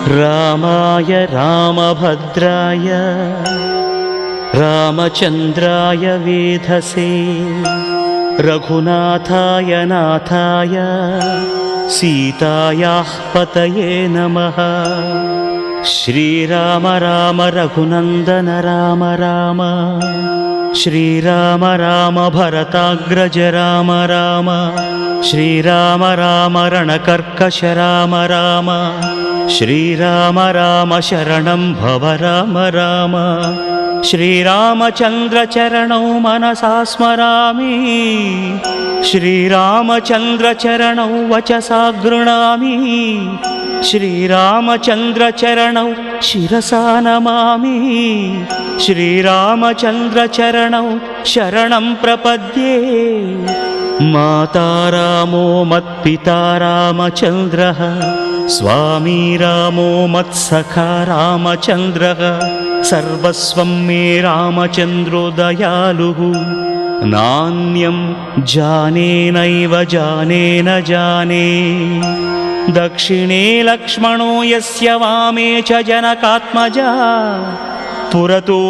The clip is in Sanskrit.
रामाय रामभद्राय रामचन्द्राय वेधसे रघुनाथाय नाथाय सीतायाः पतये नमः। श्रीराम राम रघुनन्दन राम राम श्रीराम राम भरताग्रज राम राम श्रीराम राम रणकर्कश राम राम श्रीराम राम शरणं भव राम राम। श्रीरामचन्द्र चरणौ मनसा स्मरामि श्रीरामचन्द्र चरणौ वचसा गृह्णामि श्रीरामचन्द्र चरणौ शिरसा नमामि श्रीरामचन्द्र चरणौ शरणं प्रपद्ये। माता रामो मत्पिता रामचन्द्रः स्वामी रामो मत्सखा रामचन्द्रः सर्वस्वं मे रामचन्द्रो दयालुः नान्यं जाने नैव जाने न जाने। दक्षिणे लक्ष्मणो यस्य वामे च जनकात्मजा पुरतो